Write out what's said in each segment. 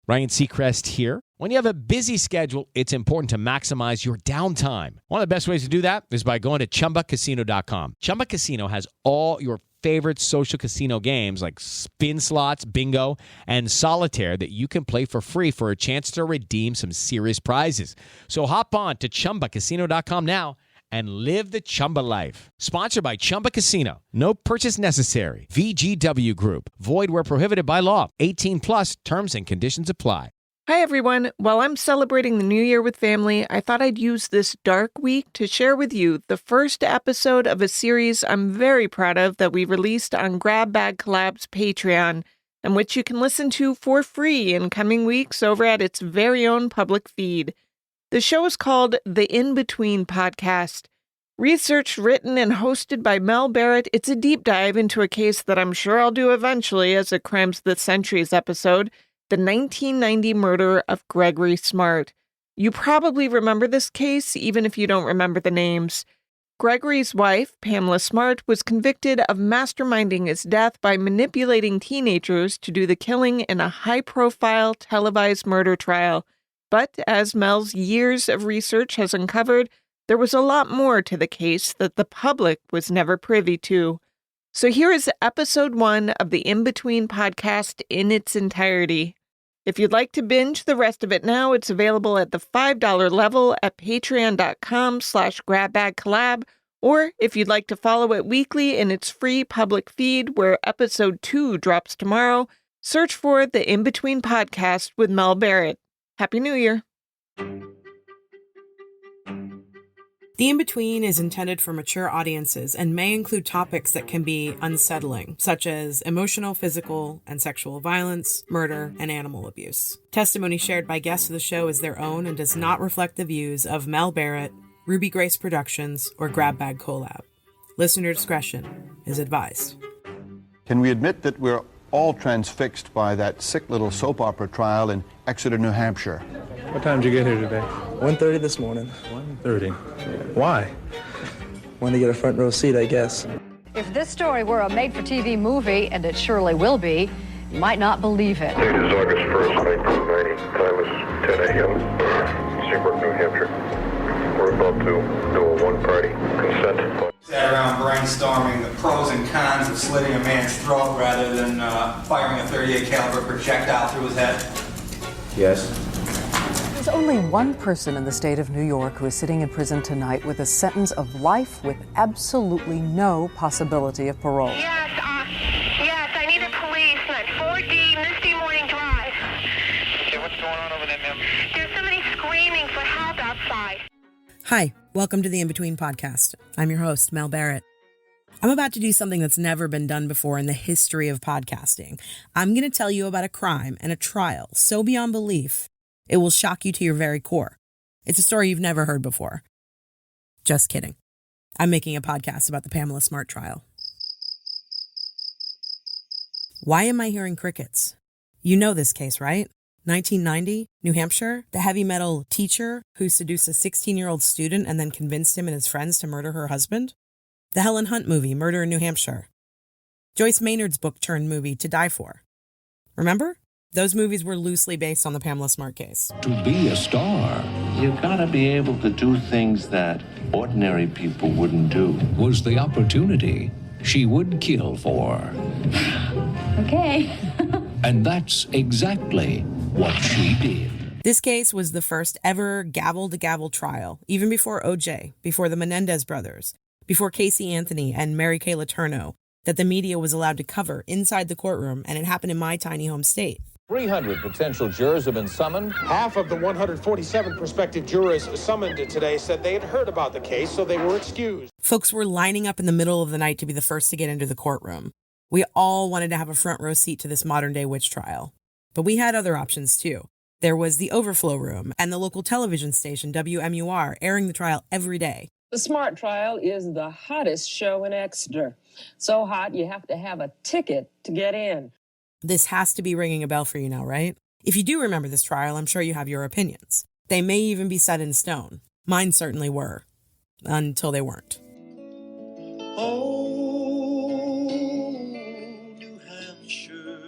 Ryan Seacrest here. When you have a busy schedule, it's important to maximize your downtime. One of the best ways to do that is by going to ChumbaCasino.com. Chumba Casino has all your favorite social casino games like spin slots, bingo, and solitaire that you can play for free for a chance to redeem some serious prizes. So hop on to ChumbaCasino.com now and live the Chumba life. Sponsored by Chumba Casino. No purchase necessary. VGW Group. Void where prohibited by law. 18 plus terms and conditions apply. Hi, everyone. While I'm celebrating the new year with family, I thought I'd use this dark week to share with you the first episode of a series I'm very proud of that we released on Grab Bag Collab's Patreon, and which you can listen to for free in coming weeks over at its very own public feed. The show is called The In-Between Podcast. Researched, written, and hosted by Mel Barrett, it's a deep dive into a case that I'm sure I'll do eventually as a Crimes of the Centuries episode, the 1990 murder of Gregory Smart. You probably remember this case, even if you don't remember the names. Gregory's wife, Pamela Smart, was convicted of masterminding his death by manipulating teenagers to do the killing in a high-profile televised murder trial. But as Mel's years of research has uncovered, there was a lot more to the case that the public was never privy to. So here is episode 1 of the In-Between podcast in its entirety. If you'd like to binge the rest of it now, it's available at the $5 level at patreon.com/grabbagcollab, or if you'd like to follow it weekly in its free public feed where episode 2 drops tomorrow, search for the In-Between podcast with Mel Barrett. Happy New Year. The In-Between is intended for mature audiences and may include topics that can be unsettling, such as emotional, physical, and sexual violence, murder, and animal abuse. Testimony shared by guests of the show is their own and does not reflect the views of Mel Barrett, Ruby Grace Productions, or Grab Bag Collab. Listener discretion is advised. Can we admit that we're all transfixed by that sick little soap opera trial in Exeter, New Hampshire? What time did you get here today? 1:30 this morning. 1:30. Why? Want to get a front row seat, I guess. If this story were a made-for-TV movie, and it surely will be, you might not believe it. Date is August 1st, 1990. Time is 10 a.m. Seabrook, New Hampshire. We're about to do a one-party consent. Sat around brainstorming the pros and cons of slitting a man's throat rather than firing a .38 caliber projectile through his head. Yes. There's only one person in the state of New York who is sitting in prison tonight with a sentence of life with absolutely no possibility of parole. Yes, I need a policeman. 4D Misty Morning Drive. Okay, what's going on over there, ma'am? There's somebody screaming for help outside. Hi, welcome to the In-Between podcast. I'm your host, Mel Barrett. I'm about to do something that's never been done before in the history of podcasting. I'm going to tell you about a crime and a trial so beyond belief, it will shock you to your very core. It's a story you've never heard before. Just kidding. I'm making a podcast about the Pamela Smart trial. Why am I hearing crickets? You know this case, right? 1990, New Hampshire, the heavy metal teacher who seduced a 16-year-old student and then convinced him and his friends to murder her husband. The Helen Hunt movie, Murder in New Hampshire. Joyce Maynard's book-turned-movie, To Die For. Remember? Those movies were loosely based on the Pamela Smart case. To be a star, you gotta be able to do things that ordinary people wouldn't do. Was the opportunity she would kill for. Okay. And that's exactly what she did. This case was the first ever gavel-to-gavel trial, even before O.J., before the Menendez brothers, before Casey Anthony and Mary Kay Letourneau, that the media was allowed to cover inside the courtroom, and it happened in my tiny home state. 300 potential jurors have been summoned. Half of the 147 prospective jurors summoned today said they had heard about the case, so they were excused. Folks were lining up in the middle of the night to be the first to get into the courtroom. We all wanted to have a front row seat to this modern-day witch trial. But we had other options, too. There was the overflow room and the local television station, WMUR, airing the trial every day. The Smart trial is the hottest show in Exeter. So hot, you have to have a ticket to get in. This has to be ringing a bell for you now, right? If you do remember this trial, I'm sure you have your opinions. They may even be set in stone. Mine certainly were. Until they weren't. Oh, New Hampshire,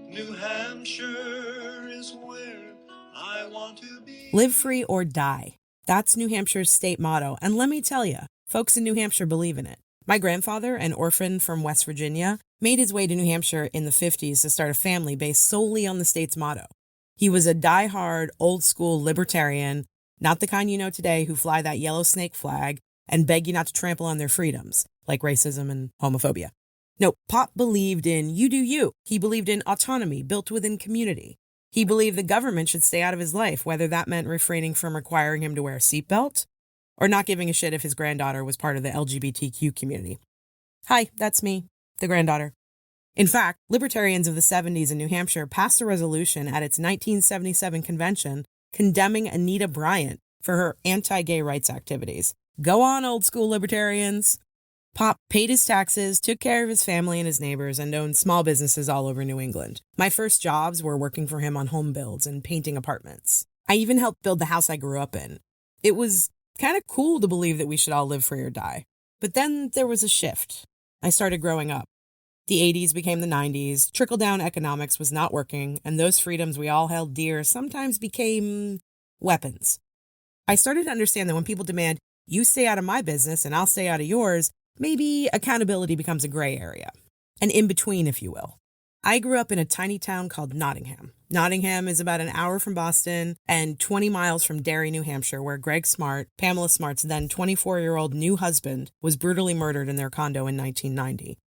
New Hampshire. Hampshire is where I want to be. Live free or die. That's New Hampshire's state motto, and let me tell you, folks in New Hampshire believe in it. My grandfather, an orphan from West Virginia, made his way to New Hampshire in the 50s to start a family based solely on the state's motto. He was a die-hard, old-school libertarian, not the kind you know today who fly that yellow snake flag and beg you not to trample on their freedoms, like racism and homophobia. No, Pop believed in you do you. He believed in autonomy built within community. He believed the government should stay out of his life, whether that meant refraining from requiring him to wear a seatbelt or not giving a shit if his granddaughter was part of the LGBTQ community. Hi, that's me, the granddaughter. In fact, libertarians of the 70s in New Hampshire passed a resolution at its 1977 convention condemning Anita Bryant for her anti-gay rights activities. Go on, old school libertarians. Pop paid his taxes, took care of his family and his neighbors, and owned small businesses all over New England. My first jobs were working for him on home builds and painting apartments. I even helped build the house I grew up in. It was kind of cool to believe that we should all live free or die. But then there was a shift. I started growing up. The 80s became the 90s, trickle-down economics was not working, and those freedoms we all held dear sometimes became weapons. I started to understand that when people demand, you stay out of my business and I'll stay out of yours, maybe accountability becomes a gray area. An in-between, if you will. I grew up in a tiny town called Nottingham. Nottingham is about an hour from Boston and 20 miles from Derry, New Hampshire, where Greg Smart, Pamela Smart's then 24-year-old new husband, was brutally murdered in their condo in 1990.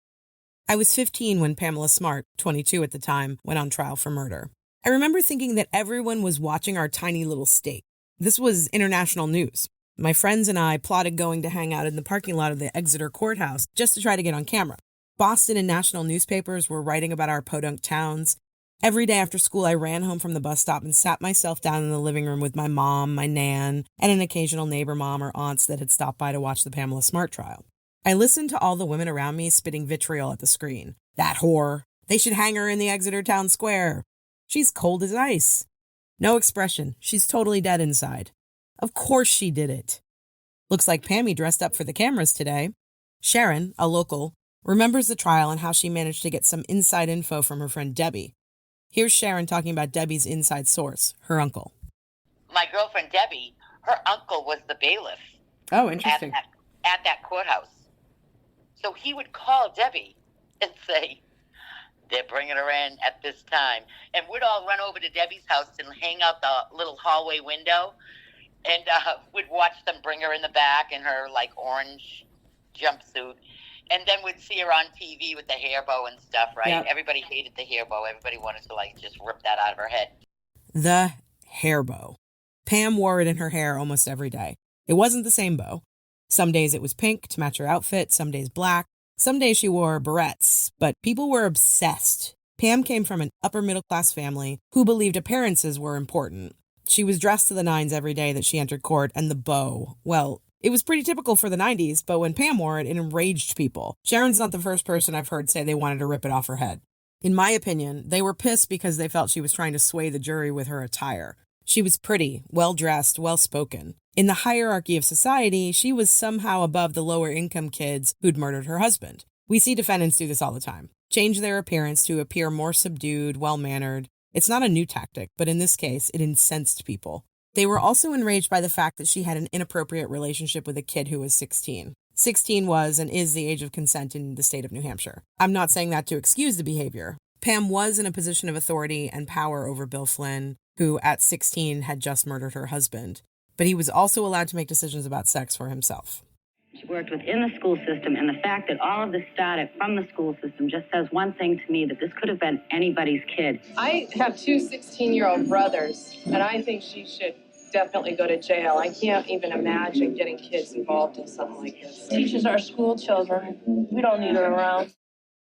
I was 15 when Pamela Smart, 22 at the time, went on trial for murder. I remember thinking that everyone was watching our tiny little state. This was international news. My friends and I plotted going to hang out in the parking lot of the Exeter courthouse just to try to get on camera. Boston and national newspapers were writing about our podunk towns. Every day after school, I ran home from the bus stop and sat myself down in the living room with my mom, my nan, and an occasional neighbor mom or aunts that had stopped by to watch the Pamela Smart trial. I listened to all the women around me spitting vitriol at the screen. That whore. They should hang her in the Exeter town square. She's cold as ice. No expression. She's totally dead inside. Of course she did it. Looks like Pammy dressed up for the cameras today. Sharon, a local, remembers the trial and how she managed to get some inside info from her friend Debbie. Here's Sharon talking about Debbie's inside source, her uncle. My girlfriend Debbie, her uncle was the bailiff. Oh, interesting. At that courthouse. So he would call Debbie and say, they're bringing her in at this time. And we'd all run over to Debbie's house and hang out the little hallway window. And we'd watch them bring her in the back in her, like, orange jumpsuit. And then we'd see her on TV with the hair bow and stuff, right? Yep. Everybody hated the hair bow. Everybody wanted to, like, just rip that out of her head. The hair bow. Pam wore it in her hair almost every day. It wasn't the same bow. Some days it was pink to match her outfit, some days black. Some days she wore barrettes, but people were obsessed. Pam came from an upper-middle-class family who believed appearances were important. She was dressed to the nines every day that she entered court, and the bow, well, it was pretty typical for the 90s, but when Pam wore it, it enraged people. Sharon's not the first person I've heard say they wanted to rip it off her head. In my opinion, they were pissed because they felt she was trying to sway the jury with her attire. She was pretty, well-dressed, well-spoken. In the hierarchy of society, she was somehow above the lower-income kids who'd murdered her husband. We see defendants do this all the time. Change their appearance to appear more subdued, well-mannered. It's not a new tactic, but in this case, it incensed people. They were also enraged by the fact that she had an inappropriate relationship with a kid who was 16. 16 was and is the age of consent in the state of New Hampshire. I'm not saying that to excuse the behavior. Pam was in a position of authority and power over Bill Flynn, who at 16 had just murdered her husband. But he was also allowed to make decisions about sex for himself. She worked within the school system, and the fact that all of this started from the school system just says one thing to me, that this could have been anybody's kid. I have two 16-year-old brothers, and I think she should definitely go to jail. I can't even imagine getting kids involved in something like this. Teaches our school children. We don't need her around.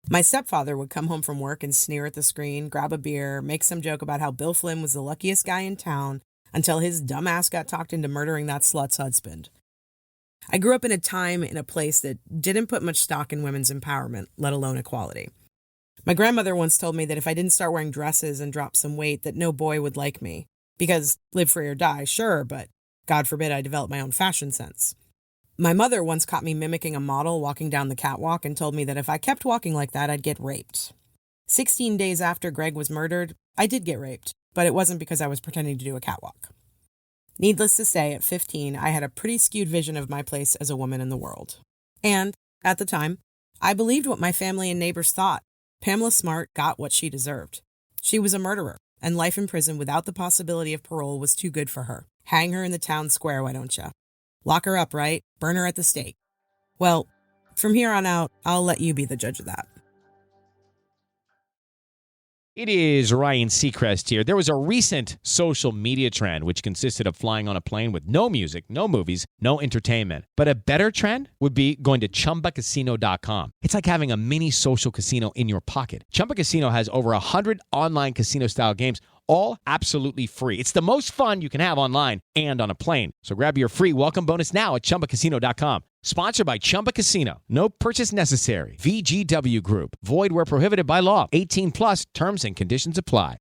My stepfather would come home from work and sneer at the screen, grab a beer, make some joke about how Bill Flynn was the luckiest guy in town until his dumb ass got talked into murdering that slut's husband. I grew up in a time in a place that didn't put much stock in women's empowerment, let alone equality. My grandmother once told me that if I didn't start wearing dresses and drop some weight, that no boy would like me. Because live free or die, sure, but God forbid I develop my own fashion sense. My mother once caught me mimicking a model walking down the catwalk and told me that if I kept walking like that, I'd get raped. 16 days after Greg was murdered, I did get raped, but it wasn't because I was pretending to do a catwalk. Needless to say, at 15, I had a pretty skewed vision of my place as a woman in the world. And, at the time, I believed what my family and neighbors thought. Pamela Smart got what she deserved. She was a murderer, and life in prison without the possibility of parole was too good for her. Hang her in the town square, why don't you? Lock her up, right? Burn her at the stake. Well, from here on out, I'll let you be the judge of that. It is Ryan Seacrest here. There was a recent social media trend which consisted of flying on a plane with no music, no movies, no entertainment. But a better trend would be going to ChumbaCasino.com. It's like having a mini social casino in your pocket. Chumba Casino has over 100 online casino-style games, all absolutely free. It's the most fun you can have online and on a plane. So grab your free welcome bonus now at ChumbaCasino.com. Sponsored by Chumba Casino. No purchase necessary. VGW Group. Void where prohibited by law. 18 plus. Terms and conditions apply.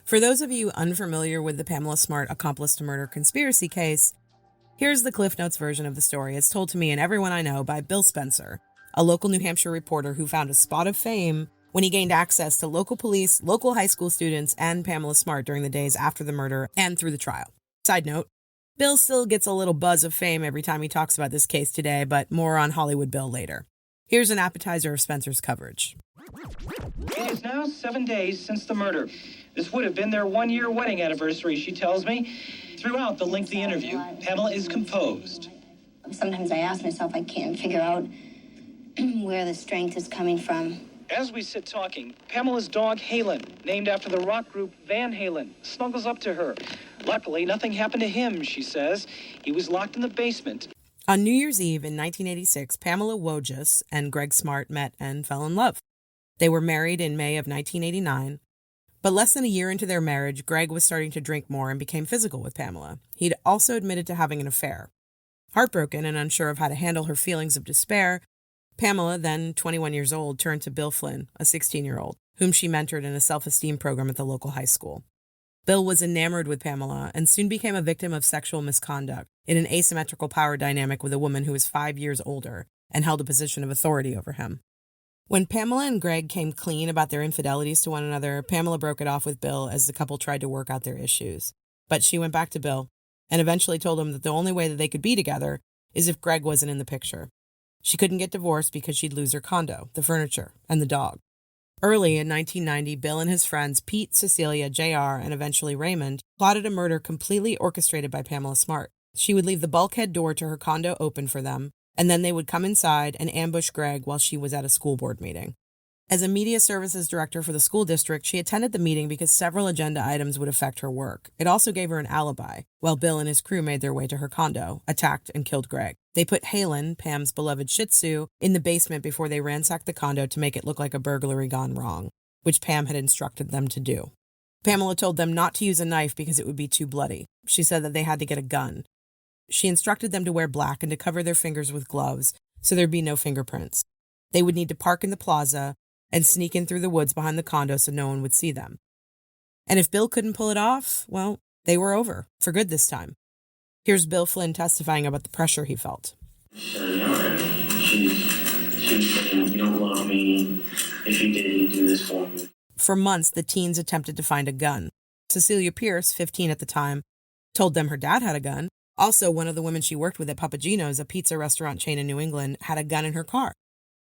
For those of you unfamiliar with the Pamela Smart accomplice to murder conspiracy case, here's the Cliff Notes version of the story as told to me and everyone I know by Bill Spencer, a local New Hampshire reporter who found a spot of fame when he gained access to local police, local high school students, and Pamela Smart during the days after the murder and through the trial. Side note, Bill still gets a little buzz of fame every time he talks about this case today, but more on Hollywood Bill later. Here's an appetizer of Spencer's coverage. It is now 7 days since the murder. This would have been their one-year wedding anniversary, she tells me. Throughout the lengthy interview, Pamela is composed. Sometimes I ask myself, I can't figure out where the strength is coming from. As we sit talking, Pamela's dog, Halen, named after the rock group Van Halen, snuggles up to her. Luckily, nothing happened to him, she says. He was locked in the basement. On New Year's Eve in 1986, Pamela Wojcik and Greg Smart met and fell in love. They were married in May of 1989, but less than a year into their marriage, Greg was starting to drink more and became physical with Pamela. He'd also admitted to having an affair. Heartbroken and unsure of how to handle her feelings of despair, Pamela, then 21 years old, turned to Bill Flynn, a 16-year-old, whom she mentored in a self-esteem program at the local high school. Bill was enamored with Pamela and soon became a victim of sexual misconduct in an asymmetrical power dynamic with a woman who was 5 years older and held a position of authority over him. When Pamela and Greg came clean about their infidelities to one another, Pamela broke it off with Bill as the couple tried to work out their issues. But she went back to Bill and eventually told him that the only way that they could be together is if Greg wasn't in the picture. She couldn't get divorced because she'd lose her condo, the furniture, and the dog. Early in 1990, Bill and his friends Pete, Cecilia, JR, and eventually Raymond plotted a murder completely orchestrated by Pamela Smart. She would leave the bulkhead door to her condo open for them, and then they would come inside and ambush Greg while she was at a school board meeting. As a media services director for the school district, she attended the meeting because several agenda items would affect her work. It also gave her an alibi, while Bill and his crew made their way to her condo, attacked and killed Greg. They put Halen, Pam's beloved Shih Tzu, in the basement before they ransacked the condo to make it look like a burglary gone wrong, which Pam had instructed them to do. Pamela told them not to use a knife because it would be too bloody. She said that they had to get a gun. She instructed them to wear black and to cover their fingers with gloves so there'd be no fingerprints. They would need to park in the plaza and sneak in through the woods behind the condo so no one would see them. And if Bill couldn't pull it off, well, they were over, for good this time. Here's Bill Flynn testifying about the pressure he felt. She's saying, you don't love me. If you did, you'd do this for me. For months, the teens attempted to find a gun. Cecilia Pierce, 15 at the time, told them her dad had a gun. Also, one of the women she worked with at Papagino's, a pizza restaurant chain in New England, had a gun in her car.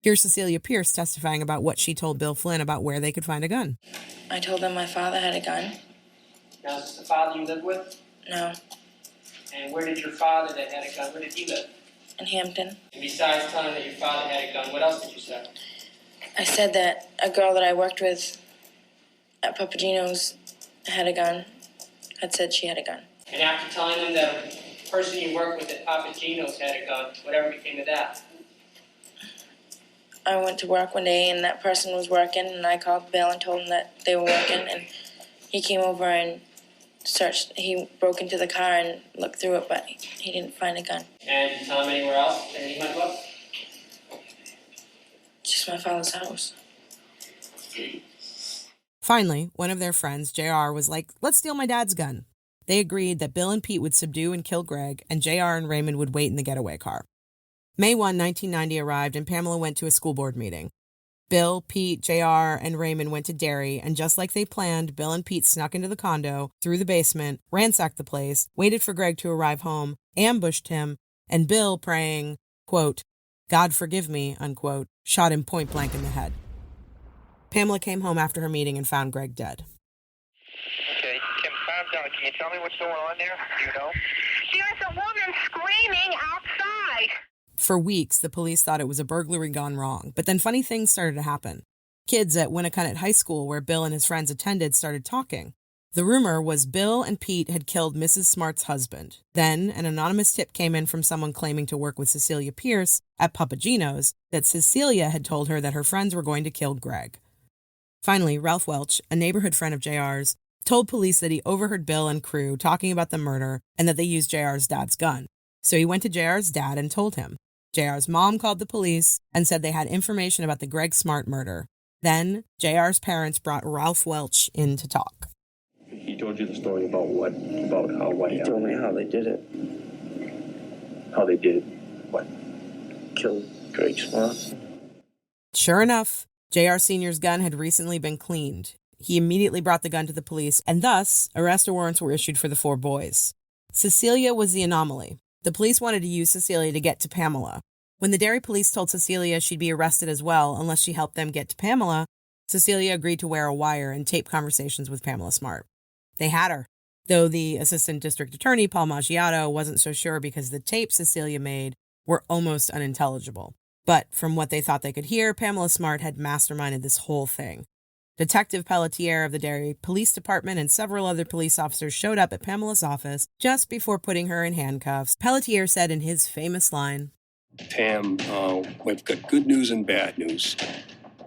Here's Cecilia Pierce testifying about what she told Bill Flynn about where they could find a gun. I told them my father had a gun. Now, is this the father you live with? No. And where did your father that had a gun, where did he live? In Hampton. And besides telling that your father had a gun, what else did you say? I said that a girl that I worked with at Papagino's had a gun, had said she had a gun. And after telling them that a person you worked with at Papagino's had a gun, whatever became of that? I went to work one day and that person was working and I called Bill and told him that they were working and he came over and searched. He broke into the car and looked through it, but he didn't find a gun. And did you tell him anywhere else that he might look? Just my father's house. Finally, one of their friends, JR, was like, let's steal my dad's gun. They agreed that Bill and Pete would subdue and kill Greg, and JR and Raymond would wait in the getaway car. May 1, 1990 arrived, and Pamela went to a school board meeting. Bill, Pete, JR, and Raymond went to Derry, and just like they planned, Bill and Pete snuck into the condo, through the basement, ransacked the place, waited for Greg to arrive home, ambushed him, and Bill, praying, quote, "God forgive me," unquote, shot him point blank in the head. Pamela came home after her meeting and found Greg dead. Okay, Kim, calm down. Can you tell me what's going on there? Do you know? There's a woman screaming outside. For weeks, the police thought it was a burglary gone wrong, but then funny things started to happen. Kids at Winnicott High School, where Bill and his friends attended, started talking. The rumor was Bill and Pete had killed Mrs. Smart's husband. Then, an anonymous tip came in from someone claiming to work with Cecilia Pierce at Papagino's that Cecilia had told her that her friends were going to kill Greg. Finally, Ralph Welch, a neighborhood friend of JR's, told police that he overheard Bill and crew talking about the murder and that they used JR's dad's gun. So he went to JR's dad and told him. JR's mom called the police and said they had information about the Greg Smart murder. Then, JR's parents brought Ralph Welch in to talk. He told you the story about what? About how what? He told me how they did it. How they did it? What? Killed Greg Smart. Sure enough, JR Sr.'s gun had recently been cleaned. He immediately brought the gun to the police, and thus, arrest warrants were issued for the 4 boys. Cecilia was the anomaly. The police wanted to use Cecilia to get to Pamela. When the Derry police told Cecilia she'd be arrested as well unless she helped them get to Pamela, Cecilia agreed to wear a wire and tape conversations with Pamela Smart. They had her, though the assistant district attorney, Paul Maggiato, wasn't so sure because the tapes Cecilia made were almost unintelligible. But from what they thought they could hear, Pamela Smart had masterminded this whole thing. Detective Pelletier of the Derry Police Department and several other police officers showed up at Pamela's office just before putting her in handcuffs. Pelletier said in his famous line, "Pam, we've got good news and bad news.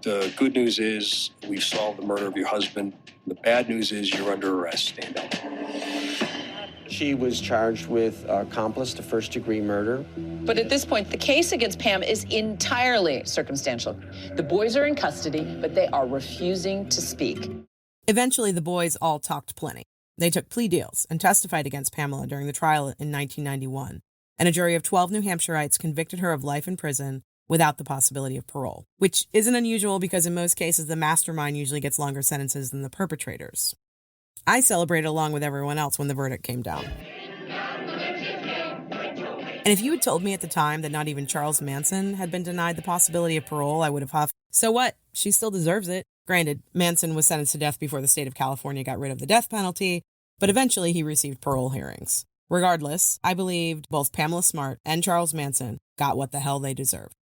The good news is we've solved the murder of your husband. The bad news is you're under arrest. Stand up." She was charged with accomplice to first-degree murder. But at this point, the case against Pam is entirely circumstantial. The boys are in custody, but they are refusing to speak. Eventually, the boys all talked plenty. They took plea deals and testified against Pamela during the trial in 1991. And a jury of 12 New Hampshireites convicted her of life in prison without the possibility of parole, which isn't unusual because in most cases, the mastermind usually gets longer sentences than the perpetrators. I celebrated along with everyone else when the verdict came down. And if you had told me at the time that not even Charles Manson had been denied the possibility of parole, I would have huffed, so what? She still deserves it. Granted, Manson was sentenced to death before the state of California got rid of the death penalty, but eventually he received parole hearings. Regardless, I believed both Pamela Smart and Charles Manson got what the hell they deserved.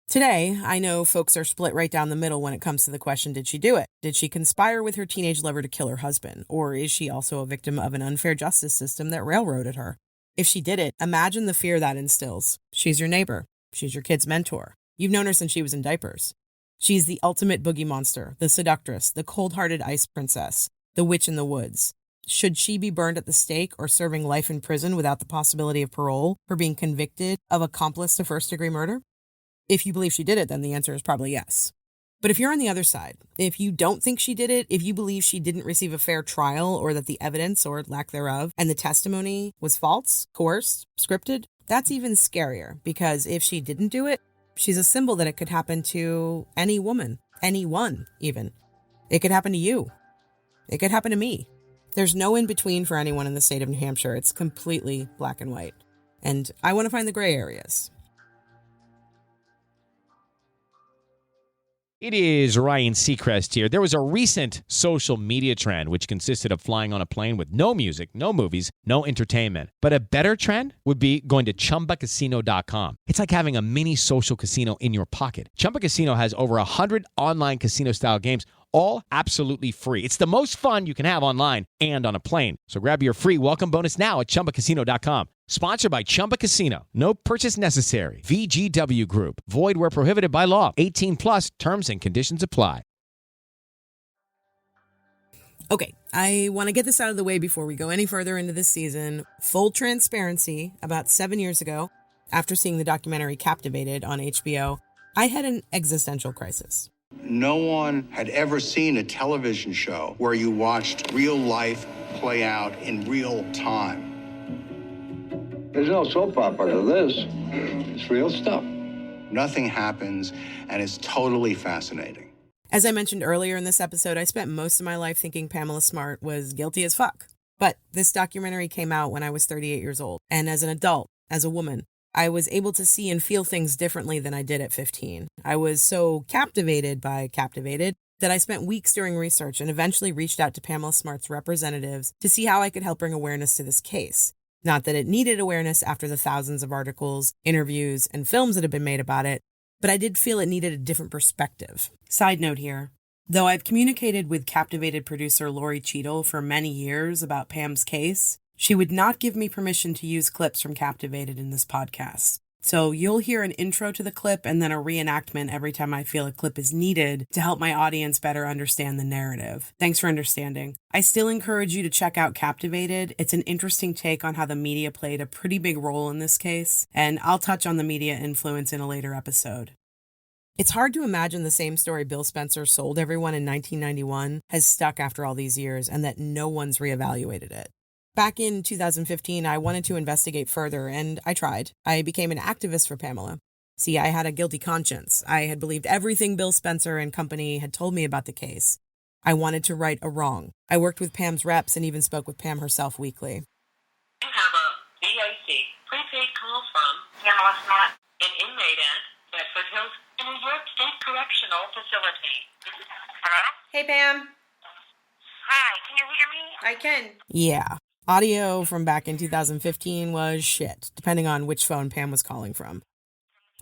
Today, I know folks are split right down the middle when it comes to the question, did she do it? Did she conspire with her teenage lover to kill her husband? Or is she also a victim of an unfair justice system that railroaded her? If she did it, imagine the fear that instills. She's your neighbor. She's your kid's mentor. You've known her since she was in diapers. She's the ultimate boogie monster, the seductress, the cold-hearted ice princess, the witch in the woods. Should she be burned at the stake or serving life in prison without the possibility of parole for being convicted of accomplice to first-degree murder? If you believe she did it, then the answer is probably yes. But if you're on the other side, if you don't think she did it, if you believe she didn't receive a fair trial or that the evidence or lack thereof and the testimony was false, coerced, scripted, that's even scarier because if she didn't do it, she's a symbol that it could happen to any woman, anyone even. It could happen to you. It could happen to me. There's no in between for anyone in the state of New Hampshire. It's completely black and white. And I want to find the gray areas. It is Ryan Seacrest here. There was a recent social media trend which consisted of flying on a plane with no music, no movies, no entertainment. But a better trend would be going to ChumbaCasino.com. It's like having a mini social casino in your pocket. Chumba Casino has over 100 online casino-style games, all absolutely free. It's the most fun you can have online and on a plane. So grab your free welcome bonus now at ChumbaCasino.com. Sponsored by Chumba Casino. No purchase necessary. VGW Group. Void where prohibited by law. 18 plus terms and conditions apply. Okay, I want to get this out of the way before we go any further into this season. Full transparency, about 7 years ago, after seeing the documentary Captivated on HBO, I had an existential crisis. No one had ever seen a television show where you watched real life play out in real time. There's no soap opera to this. It's real stuff. Nothing happens, and it's totally fascinating. As I mentioned earlier in this episode, I spent most of my life thinking Pamela Smart was guilty as fuck. But this documentary came out when I was 38 years old, and as an adult, as a woman, I was able to see and feel things differently than I did at 15. I was so captivated by Captivated that I spent weeks doing research and eventually reached out to Pamela Smart's representatives to see how I could help bring awareness to this case. Not that it needed awareness after the thousands of articles, interviews, and films that have been made about it, but I did feel it needed a different perspective. Side note here. Though I've communicated with Captivated producer Lori Cheadle for many years about Pam's case, she would not give me permission to use clips from Captivated in this podcast. So you'll hear an intro to the clip and then a reenactment every time I feel a clip is needed to help my audience better understand the narrative. Thanks for understanding. I still encourage you to check out Captivated. It's an interesting take on how the media played a pretty big role in this case, and I'll touch on the media influence in a later episode. It's hard to imagine the same story Bill Spencer sold everyone in 1991 has stuck after all these years and that no one's reevaluated it. Back in 2015, I wanted to investigate further, and I tried. I became an activist for Pamela. See, I had a guilty conscience. I had believed everything Bill Spencer and company had told me about the case. I wanted to right a wrong. I worked with Pam's reps and even spoke with Pam herself weekly. You have a BAC, prepaid call from Pamela Smart, an inmate at Bedford Hills, New York State Correctional Facility. Hello? Hey, Pam. Hi, can you hear me? I can. Yeah. Audio from back in 2015 was shit, depending on which phone Pam was calling from.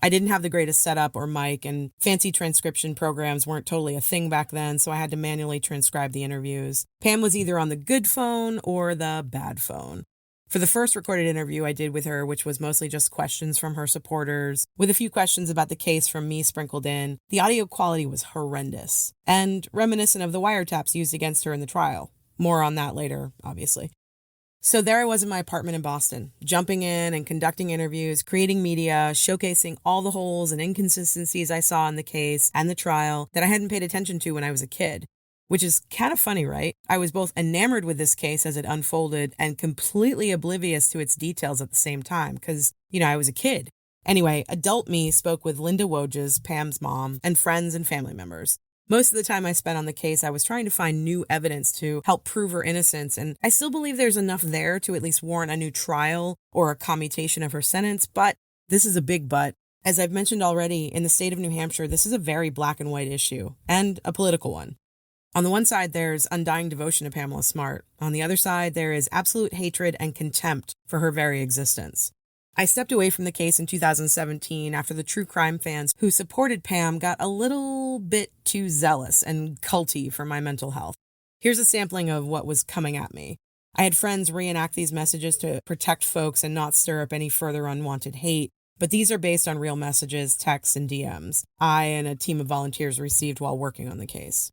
I didn't have the greatest setup or mic, and fancy transcription programs weren't totally a thing back then, so I had to manually transcribe the interviews. Pam was either on the good phone or the bad phone. For the first recorded interview I did with her, which was mostly just questions from her supporters, with a few questions about the case from me sprinkled in, the audio quality was horrendous, and reminiscent of the wiretaps used against her in the trial. More on that later, obviously. So there I was in my apartment in Boston, jumping in and conducting interviews, creating media, showcasing all the holes and inconsistencies I saw in the case and the trial that I hadn't paid attention to when I was a kid. Which is kind of funny, right? I was both enamored with this case as it unfolded and completely oblivious to its details at the same time because, I was a kid. Anyway, adult me spoke with Linda Wojges, Pam's mom, and friends and family members. Most of the time I spent on the case, I was trying to find new evidence to help prove her innocence, and I still believe there's enough there to at least warrant a new trial or a commutation of her sentence, but this is a big but. As I've mentioned already, in the state of New Hampshire, this is a very black and white issue, and a political one. On the one side, there's undying devotion to Pamela Smart. On the other side, there is absolute hatred and contempt for her very existence. I stepped away from the case in 2017 after the true crime fans who supported Pam got a little bit too zealous and culty for my mental health. Here's a sampling of what was coming at me. I had friends reenact these messages to protect folks and not stir up any further unwanted hate, but these are based on real messages, texts, and DMs I and a team of volunteers received while working on the case.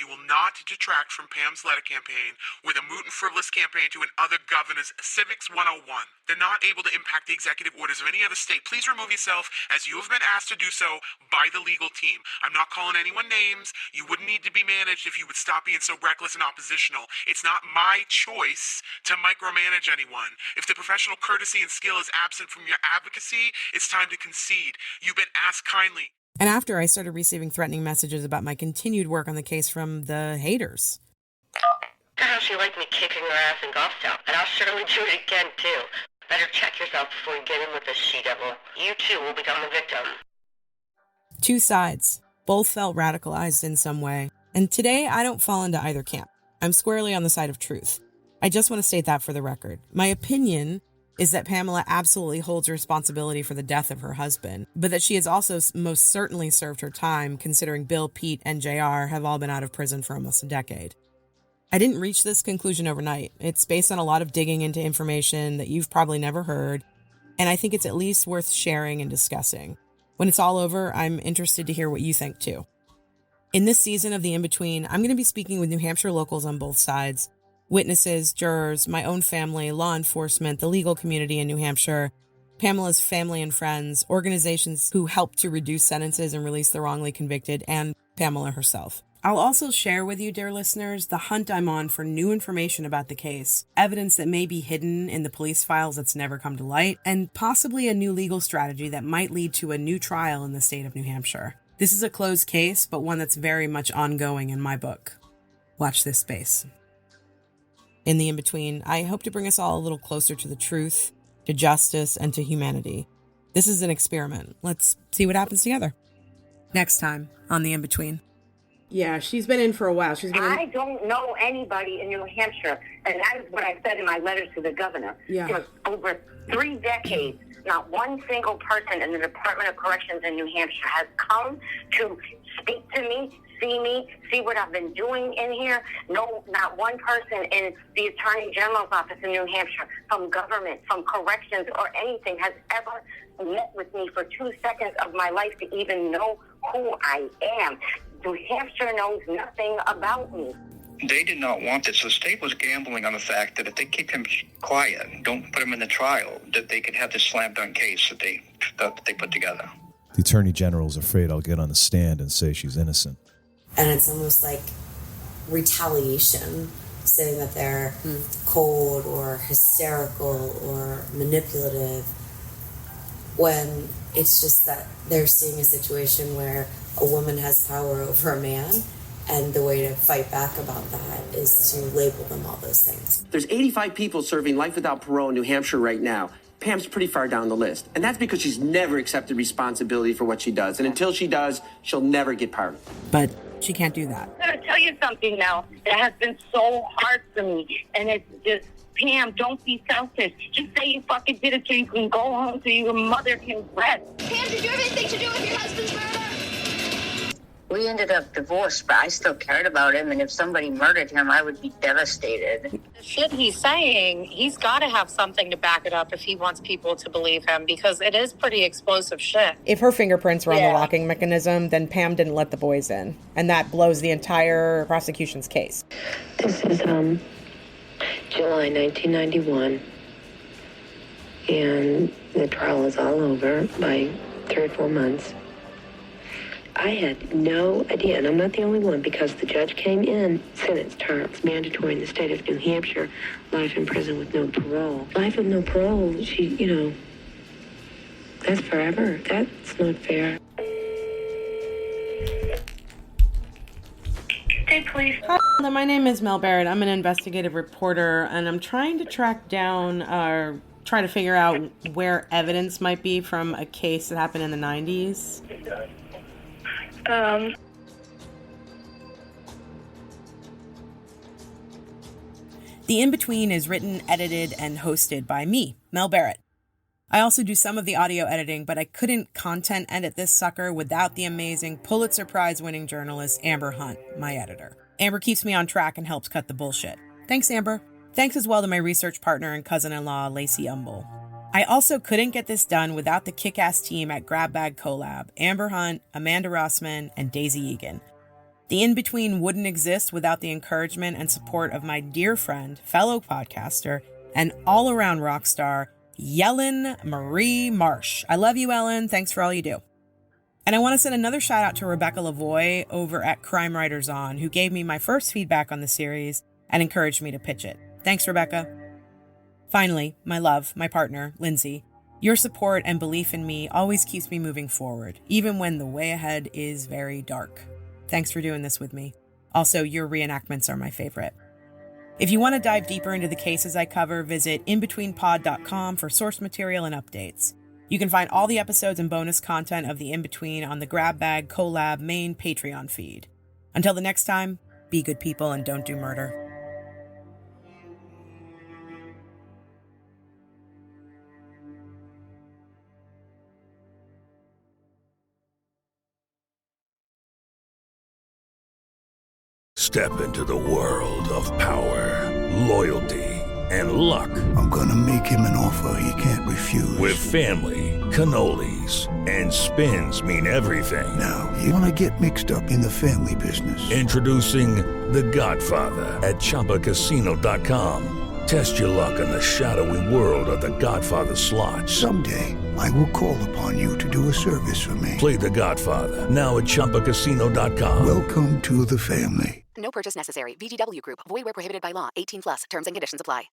You will not detract from Pam's letter campaign with a moot and frivolous campaign to another governor's Civics 101. They're not able to impact the executive orders of any other state. Please remove yourself as you have been asked to do so by the legal team. I'm not calling anyone names. You wouldn't need to be managed if you would stop being so reckless and oppositional. It's not my choice to micromanage anyone. If the professional courtesy and skill is absent from your advocacy, it's time to concede. You've been asked kindly. And after, I started receiving threatening messages about my continued work on the case from the haters. How she liked me kicking her ass in Goffstown, and I'll surely do it again, too. Better check yourself before you get in with this she-devil. You, too, will become the victim. Two sides. Both felt radicalized in some way. And today, I don't fall into either camp. I'm squarely on the side of truth. I just want to state that for the record. My opinion is that Pamela absolutely holds responsibility for the death of her husband, but that she has also most certainly served her time, considering Bill, Pete, and JR have all been out of prison for almost a decade. I didn't reach this conclusion overnight. It's based on a lot of digging into information that you've probably never heard, and I think it's at least worth sharing and discussing. When it's all over, I'm interested to hear what you think too. In this season of The In-Between, I'm going to be speaking with New Hampshire locals on both sides. Witnesses, jurors, my own family, law enforcement, the legal community in New Hampshire, Pamela's family and friends, organizations who helped to reduce sentences and release the wrongly convicted, and Pamela herself. I'll also share with you, dear listeners, the hunt I'm on for new information about the case, evidence that may be hidden in the police files that's never come to light, and possibly a new legal strategy that might lead to a new trial in the state of New Hampshire. This is a closed case, but one that's very much ongoing in my book. Watch this space. In the in-between, I hope to bring us all a little closer to the truth, to justice, and to humanity. This is an experiment. Let's see what happens together. Next time on The In-Between. Yeah, she's been in for a while. I don't know anybody in New Hampshire, and that is what I said in my letters to the governor. Yeah. For over 3 decades, not one single person in the Department of Corrections in New Hampshire has come to speak to me, see what I've been doing in here. No, not one person in the Attorney General's office in New Hampshire, from government, from corrections, or anything has ever met with me for 2 seconds of my life to even know who I am. New Hampshire knows nothing about me. They did not want this. The state was gambling on the fact that if they keep him quiet and don't put him in the trial, that they could have this slam dunk case that they put together. The Attorney General's afraid I'll get on the stand and say she's innocent. And it's almost like retaliation, saying that they're cold or hysterical or manipulative, when it's just that they're seeing a situation where a woman has power over a man, and the way to fight back about that is to label them all those things. There's 85 people serving life without parole in New Hampshire right now. Pam's pretty far down the list, and that's because she's never accepted responsibility for what she does, and until she does, she'll never get pardoned. But she can't do that. I'm going to tell you something now that has been so hard for me, and it's just, Pam, don't be selfish. Just say you fucking did it so you can go home so your mother can rest. Pam, did you have anything to do with your husband's murder? We ended up divorced, but I still cared about him, and if somebody murdered him, I would be devastated. The shit he's saying, he's got to have something to back it up if he wants people to believe him, because it is pretty explosive shit. If her fingerprints were on the locking mechanism, then Pam didn't let the boys in. And that blows the entire prosecution's case. This is July 1991, and the trial is all over by 3 or 4 months. I had no idea, and I'm not the only one, because the judge came in, sentenced her. It's mandatory in the state of New Hampshire, life in prison with no parole. Life with no parole, that's forever. That's not fair. Hey, please. Hi, my name is Mel Barrett. I'm an investigative reporter, and I'm trying to track down try to figure out where evidence might be from a case that happened in the 90s. The In-Between is written, edited, and hosted by me, Mel Barrett. I also do some of the audio editing, but I couldn't content edit this sucker without the amazing Pulitzer Prize-winning journalist Amber Hunt, my editor. Amber keeps me on track and helps cut the bullshit. Thanks, Amber. Thanks as well to my research partner and cousin-in-law, Lacey Umble. I also couldn't get this done without the kick-ass team at Grab Bag Collab, Amber Hunt, Amanda Rossman, and Daisy Egan. The In-Between wouldn't exist without the encouragement and support of my dear friend, fellow podcaster, and all-around rock star, Yellen Marie Marsh. I love you, Ellen. Thanks for all you do. And I want to send another shout out to Rebecca Lavoie over at Crime Writers On, who gave me my first feedback on the series and encouraged me to pitch it. Thanks, Rebecca. Finally, my love, my partner, Lindsay. Your support and belief in me always keeps me moving forward, even when the way ahead is very dark. Thanks for doing this with me. Also, your reenactments are my favorite. If you want to dive deeper into the cases I cover, visit inbetweenpod.com for source material and updates. You can find all the episodes and bonus content of The In-Between on the Grab Bag Collab main Patreon feed. Until the next time, be good people and don't do murder. Step into the world of power, loyalty, and luck. I'm gonna make him an offer he can't refuse. With family, cannolis, and spins mean everything. Now, you wanna get mixed up in the family business. Introducing The Godfather at ChumbaCasino.com. Test your luck in the shadowy world of The Godfather slot. Someday, I will call upon you to do a service for me. Play The Godfather, now at ChumbaCasino.com. Welcome to the family. No purchase necessary. VGW Group. Void where prohibited by law. 18+. Terms and conditions apply.